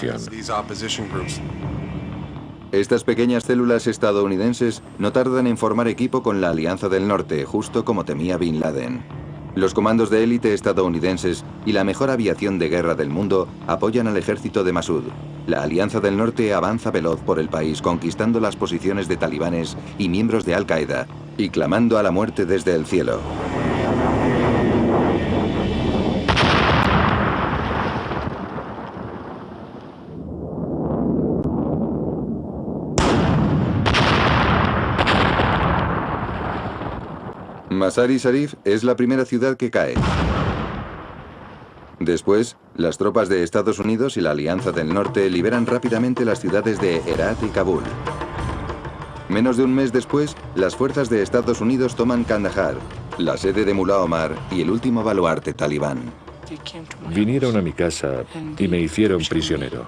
oposición. Estas pequeñas células estadounidenses no tardan en formar equipo con la Alianza del Norte, justo como temía Bin Laden. Los comandos de élite estadounidenses y la mejor aviación de guerra del mundo apoyan al ejército de Masud. La Alianza del Norte avanza veloz por el país, conquistando las posiciones de talibanes y miembros de Al-Qaeda, y clamando a la muerte desde el cielo. Mazar-i-Sharif es la primera ciudad que cae. Después, las tropas de Estados Unidos y la Alianza del Norte liberan rápidamente las ciudades de Herat y Kabul. Menos de un mes después, las fuerzas de Estados Unidos toman Kandahar, la sede de Mullah Omar y el último baluarte talibán. Vinieron a mi casa y me hicieron prisionero.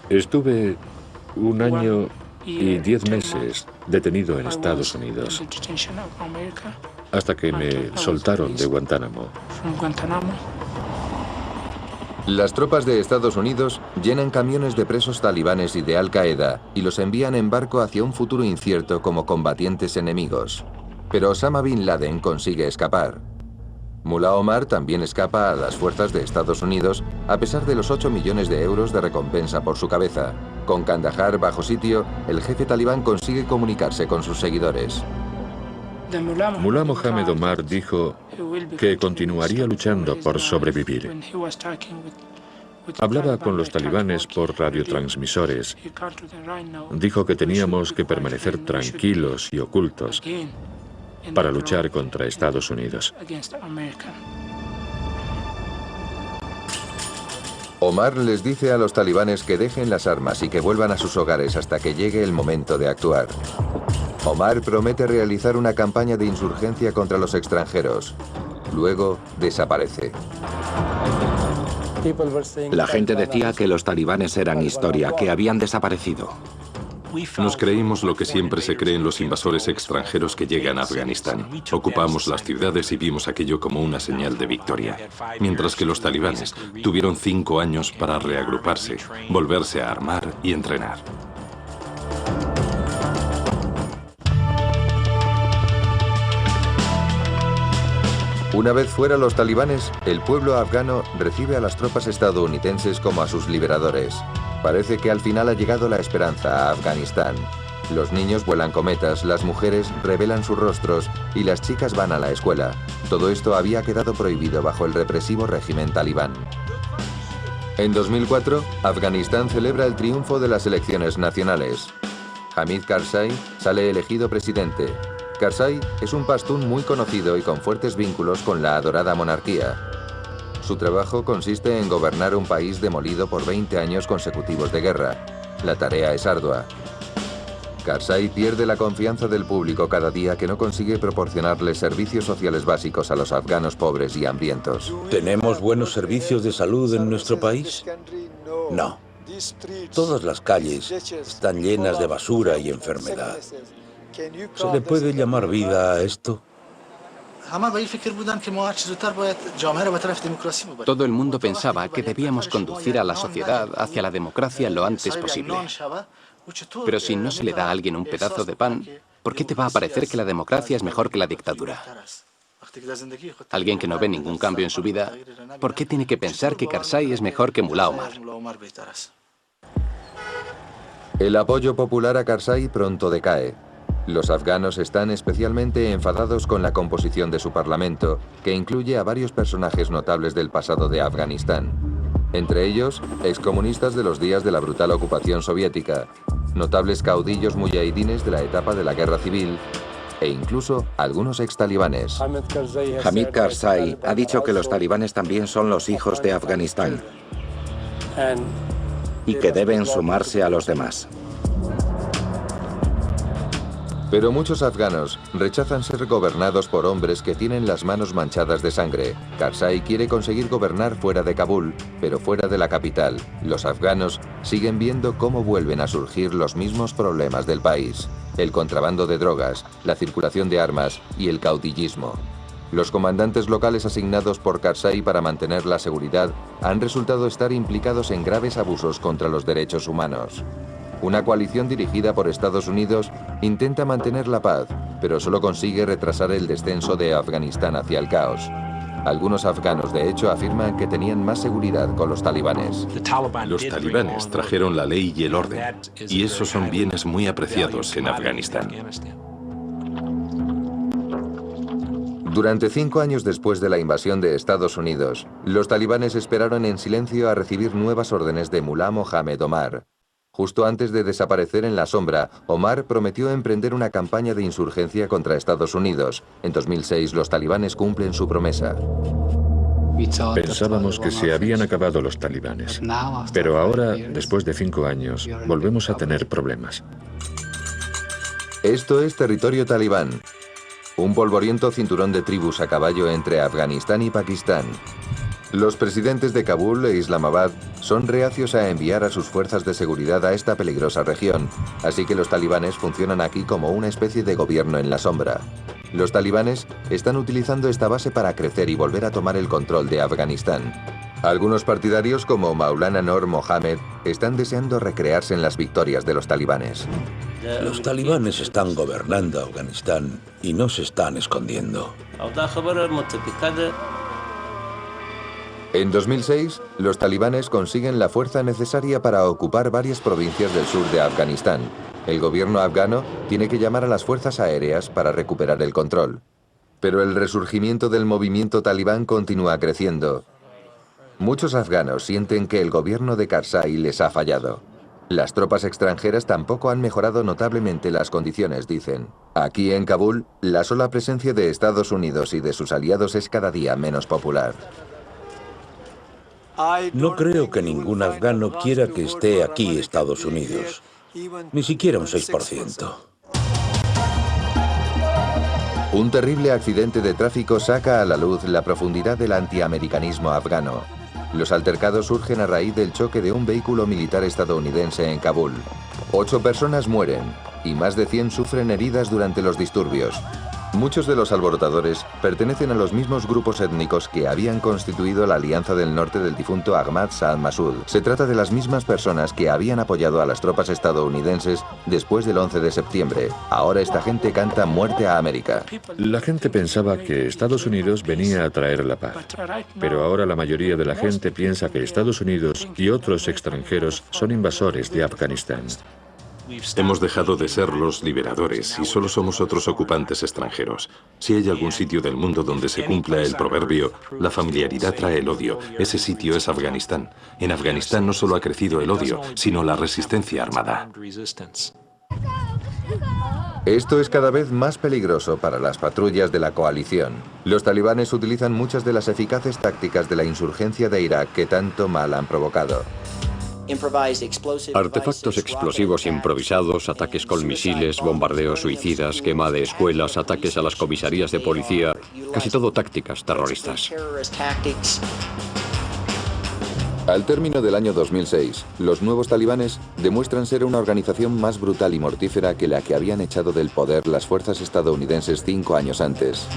Estuve 1 año y 10 meses detenido en Estados Unidos, hasta que me soltaron de Guantánamo. Las tropas de Estados Unidos llenan camiones de presos talibanes y de Al-Qaeda y los envían en barco hacia un futuro incierto como combatientes enemigos. Pero Osama Bin Laden consigue escapar. Mullah Omar también escapa a las fuerzas de Estados Unidos a pesar de los 8 millones de euros de recompensa por su cabeza. Con Kandahar bajo sitio, el jefe talibán consigue comunicarse con sus seguidores. Mullah Mohammed Omar dijo que continuaría luchando por sobrevivir. Hablaba con los talibanes por radiotransmisores. Dijo que teníamos que permanecer tranquilos y ocultos para luchar contra Estados Unidos. Omar les dice a los talibanes que dejen las armas y que vuelvan a sus hogares hasta que llegue el momento de actuar. Omar promete realizar una campaña de insurgencia contra los extranjeros. Luego desaparece. La gente decía que los talibanes eran historia, que habían desaparecido. Nos creímos lo que siempre se creen los invasores extranjeros que llegan a Afganistán. Ocupamos las ciudades y vimos aquello como una señal de victoria. Mientras que los talibanes tuvieron 5 años para reagruparse, volverse a armar y entrenar. Una vez fuera los talibanes, el pueblo afgano recibe a las tropas estadounidenses como a sus liberadores. Parece que al final ha llegado la esperanza a Afganistán. Los niños vuelan cometas, las mujeres revelan sus rostros y las chicas van a la escuela. Todo esto había quedado prohibido bajo el represivo régimen talibán. En 2004, Afganistán celebra el triunfo de las elecciones nacionales. Hamid Karzai sale elegido presidente. Karzai es un pastún muy conocido y con fuertes vínculos con la adorada monarquía. Su trabajo consiste en gobernar un país demolido por 20 años consecutivos de guerra. La tarea es ardua. Karzai pierde la confianza del público cada día que no consigue proporcionarles servicios sociales básicos a los afganos pobres y hambrientos. ¿Tenemos buenos servicios de salud en nuestro país? No. Todas las calles están llenas de basura y enfermedad. ¿Se le puede llamar vida a esto? Todo el mundo pensaba que debíamos conducir a la sociedad hacia la democracia lo antes posible. Pero si no se le da a alguien un pedazo de pan, ¿por qué te va a parecer que la democracia es mejor que la dictadura? Alguien que no ve ningún cambio en su vida, ¿por qué tiene que pensar que Karzai es mejor que Mullah Omar? El apoyo popular a Karzai pronto decae. Los afganos están especialmente enfadados con la composición de su parlamento, que incluye a varios personajes notables del pasado de Afganistán. Entre ellos, excomunistas de los días de la brutal ocupación soviética, notables caudillos muyahidines de la etapa de la guerra civil, e incluso algunos ex-talibanes. Hamid Karzai ha dicho que los talibanes también son los hijos de Afganistán y que deben sumarse a los demás. Pero muchos afganos rechazan ser gobernados por hombres que tienen las manos manchadas de sangre. Karzai quiere conseguir gobernar fuera de Kabul, pero fuera de la capital. Los afganos siguen viendo cómo vuelven a surgir los mismos problemas del país: el contrabando de drogas, la circulación de armas y el caudillismo. Los comandantes locales asignados por Karzai para mantener la seguridad han resultado estar implicados en graves abusos contra los derechos humanos. Una coalición dirigida por Estados Unidos intenta mantener la paz, pero solo consigue retrasar el descenso de Afganistán hacia el caos. Algunos afganos, de hecho, afirman que tenían más seguridad con los talibanes. Los talibanes trajeron la ley y el orden, y esos son bienes muy apreciados en Afganistán. Durante 5 años después de la invasión de Estados Unidos, los talibanes esperaron en silencio a recibir nuevas órdenes de Mullah Mohammed Omar. Justo antes de desaparecer en la sombra, Omar prometió emprender una campaña de insurgencia contra Estados Unidos. En 2006, los talibanes cumplen su promesa. Pensábamos que se habían acabado los talibanes, pero ahora, después de 5 años, volvemos a tener problemas. Esto es territorio talibán, un polvoriento cinturón de tribus a caballo entre Afganistán y Pakistán. Los presidentes de Kabul e Islamabad son reacios a enviar a sus fuerzas de seguridad a esta peligrosa región, así que los talibanes funcionan aquí como una especie de gobierno en la sombra. Los talibanes están utilizando esta base para crecer y volver a tomar el control de Afganistán. Algunos partidarios como Maulana Noor Mohammed están deseando recrearse en las victorias de los talibanes. Los talibanes están gobernando Afganistán y no se están escondiendo. En 2006, los talibanes consiguen la fuerza necesaria para ocupar varias provincias del sur de Afganistán. El gobierno afgano tiene que llamar a las fuerzas aéreas para recuperar el control. Pero el resurgimiento del movimiento talibán continúa creciendo. Muchos afganos sienten que el gobierno de Karzai les ha fallado. Las tropas extranjeras tampoco han mejorado notablemente las condiciones, dicen. Aquí en Kabul, la sola presencia de Estados Unidos y de sus aliados es cada día menos popular. No creo que ningún afgano quiera que esté aquí Estados Unidos. Ni siquiera un 6%. Un terrible accidente de tráfico saca a la luz la profundidad del antiamericanismo afgano. Los altercados surgen a raíz del choque de un vehículo militar estadounidense en Kabul. 8 personas mueren y más de 100 sufren heridas durante los disturbios. Muchos de los alborotadores pertenecen a los mismos grupos étnicos que habían constituido la Alianza del Norte del difunto Ahmad Shah Massoud. Se trata de las mismas personas que habían apoyado a las tropas estadounidenses después del 11 de septiembre. Ahora esta gente canta muerte a América. La gente pensaba que Estados Unidos venía a traer la paz, pero ahora la mayoría de la gente piensa que Estados Unidos y otros extranjeros son invasores de Afganistán. Hemos dejado de ser los liberadores y solo somos otros ocupantes extranjeros. Si hay algún sitio del mundo donde se cumpla el proverbio, la familiaridad trae el odio, ese sitio es Afganistán. En Afganistán no solo ha crecido el odio, sino la resistencia armada. Esto es cada vez más peligroso para las patrullas de la coalición. Los talibanes utilizan muchas de las eficaces tácticas de la insurgencia de Irak que tanto mal han provocado. Artefactos explosivos improvisados, ataques con misiles, bombardeos suicidas, quema de escuelas, ataques a las comisarías de policía, casi todo tácticas terroristas. Al término del año 2006, los nuevos talibanes demuestran ser una organización más brutal y mortífera que la que habían echado del poder las fuerzas estadounidenses 5 años antes.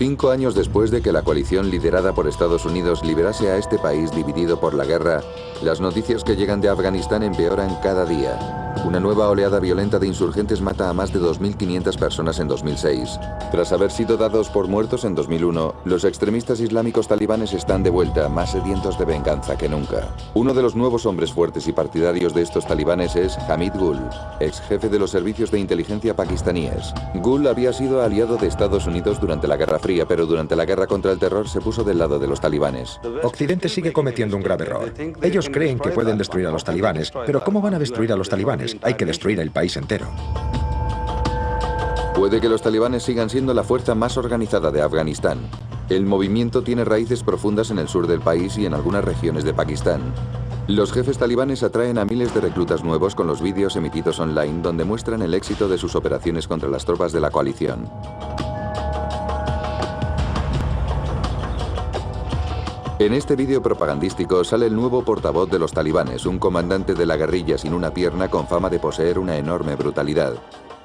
Cinco años después de que la coalición liderada por Estados Unidos liberase a este país dividido por la guerra, las noticias que llegan de Afganistán empeoran cada día. Una nueva oleada violenta de insurgentes mata a más de 2.500 personas en 2006. Tras haber sido dados por muertos en 2001, los extremistas islámicos talibanes están de vuelta, más sedientos de venganza que nunca. Uno de los nuevos hombres fuertes y partidarios de estos talibanes es Hamid Gul, ex jefe de los servicios de inteligencia pakistaníes. Gul había sido aliado de Estados Unidos durante la Guerra Fría, pero durante la guerra contra el terror se puso del lado de los talibanes. Occidente sigue cometiendo un grave error. Ellos creen que pueden destruir a los talibanes, pero ¿cómo van a destruir a los talibanes? Hay que destruir el país entero. Puede que los talibanes sigan siendo la fuerza más organizada de Afganistán. El movimiento tiene raíces profundas en el sur del país y en algunas regiones de Pakistán. Los jefes talibanes atraen a miles de reclutas nuevos con los vídeos emitidos online donde muestran el éxito de sus operaciones contra las tropas de la coalición. En este vídeo propagandístico sale el nuevo portavoz de los talibanes, un comandante de la guerrilla sin una pierna con fama de poseer una enorme brutalidad,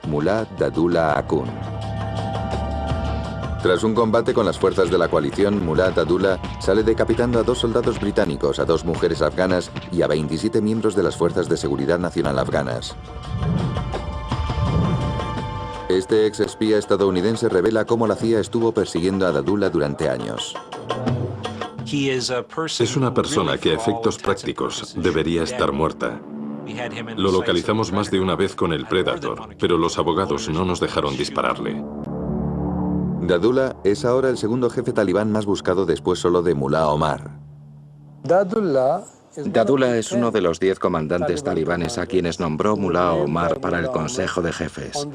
Mullah Dadullah Akhund. Tras un combate con las fuerzas de la coalición, Mullah Dadullah sale decapitando a 2 soldados británicos, a 2 mujeres afganas y a 27 miembros de las fuerzas de seguridad nacional afganas. Este ex espía estadounidense revela cómo la CIA estuvo persiguiendo a Dadullah durante años. Es una persona que a efectos prácticos debería estar muerta. Lo localizamos más de una vez con el Predator, pero los abogados no nos dejaron dispararle. Dadullah es ahora el segundo jefe talibán más buscado después solo de Mullah Omar. Dadullah es uno de los 10 comandantes talibanes a quienes nombró Mullah Omar para el Consejo de Jefes.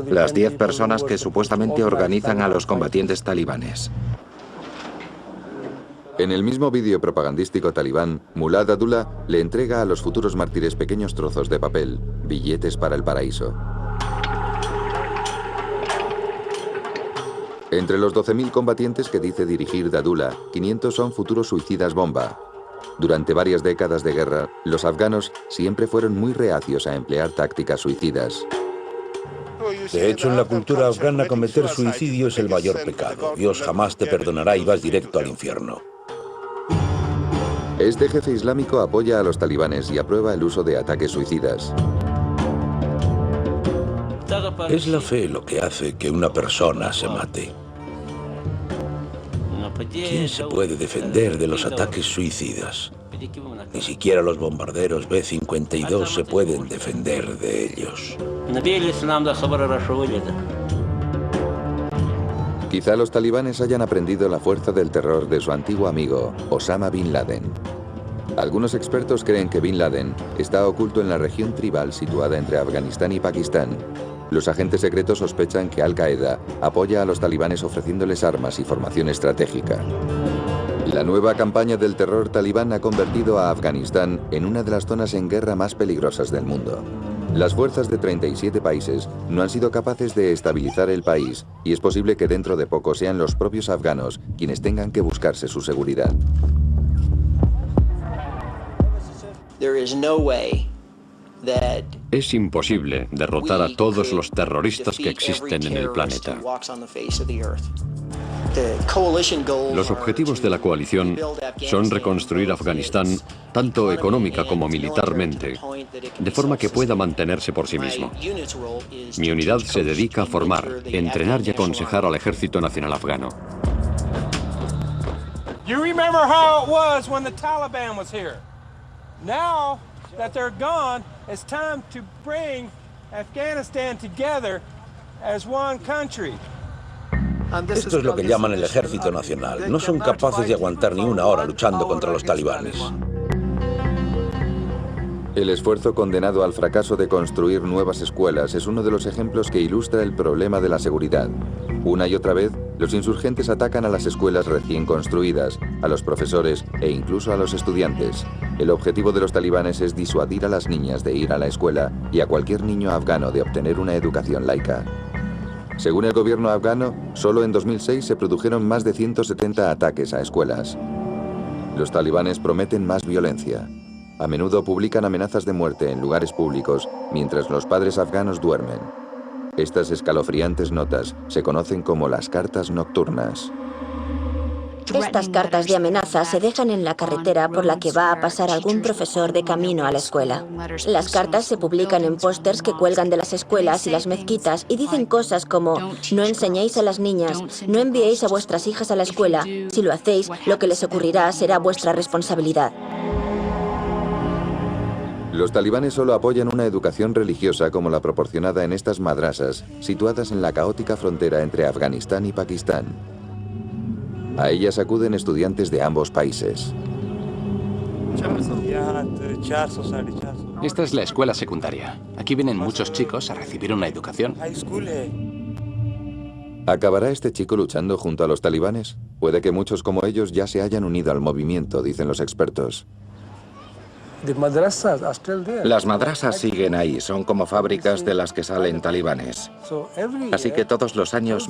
Las 10 personas que supuestamente organizan a los combatientes talibanes. En el mismo vídeo propagandístico talibán, Mullah Dadullah le entrega a los futuros mártires pequeños trozos de papel, billetes para el paraíso. Entre los 12.000 combatientes que dice dirigir Dadullah, 500 son futuros suicidas bomba. Durante varias décadas de guerra, los afganos siempre fueron muy reacios a emplear tácticas suicidas. De hecho, en la cultura afgana cometer suicidio es el mayor pecado. Dios jamás te perdonará y vas directo al infierno. Este jefe islámico apoya a los talibanes y aprueba el uso de ataques suicidas. Es la fe lo que hace que una persona se mate. ¿Quién se puede defender de los ataques suicidas? Ni siquiera los bombarderos B-52 se pueden defender de ellos. Quizá los talibanes hayan aprendido la fuerza del terror de su antiguo amigo, Osama Bin Laden. Algunos expertos creen que Bin Laden está oculto en la región tribal situada entre Afganistán y Pakistán. Los agentes secretos sospechan que Al-Qaeda apoya a los talibanes ofreciéndoles armas y formación estratégica. La nueva campaña del terror talibán ha convertido a Afganistán en una de las zonas en guerra más peligrosas del mundo. Las fuerzas de 37 países no han sido capaces de estabilizar el país y es posible que dentro de poco sean los propios afganos quienes tengan que buscarse su seguridad. Es imposible derrotar a todos los terroristas que existen en el planeta. Los objetivos de la coalición son reconstruir Afganistán, tanto económica como militarmente, de forma que pueda mantenerse por sí mismo. Mi unidad se dedica a formar, entrenar y aconsejar al Ejército Nacional Afgano. You remember how it was when the Taliban was here. Now that they're gone, it's time to bring Afghanistan together as one country. Esto es lo que llaman el Ejército Nacional. No son capaces de aguantar ni una hora luchando contra los talibanes. El esfuerzo condenado al fracaso de construir nuevas escuelas es uno de los ejemplos que ilustra el problema de la seguridad. Una y otra vez, los insurgentes atacan a las escuelas recién construidas, a los profesores e incluso a los estudiantes. El objetivo de los talibanes es disuadir a las niñas de ir a la escuela y a cualquier niño afgano de obtener una educación laica. Según el gobierno afgano, solo en 2006 se produjeron más de 170 ataques a escuelas. Los talibanes prometen más violencia. A menudo publican amenazas de muerte en lugares públicos mientras los padres afganos duermen. Estas escalofriantes notas se conocen como las cartas nocturnas. Estas cartas de amenaza se dejan en la carretera por la que va a pasar algún profesor de camino a la escuela. Las cartas se publican en pósters que cuelgan de las escuelas y las mezquitas y dicen cosas como: no enseñéis a las niñas, no enviéis a vuestras hijas a la escuela, si lo hacéis, lo que les ocurrirá será vuestra responsabilidad. Los talibanes solo apoyan una educación religiosa como la proporcionada en estas madrasas, situadas en la caótica frontera entre Afganistán y Pakistán. A ellas acuden estudiantes de ambos países. Esta es la escuela secundaria. Aquí vienen muchos chicos a recibir una educación. ¿Acabará este chico luchando junto a los talibanes? Puede que muchos como ellos ya se hayan unido al movimiento, dicen los expertos. Las madrasas siguen ahí, son como fábricas de las que salen talibanes. Así que todos los años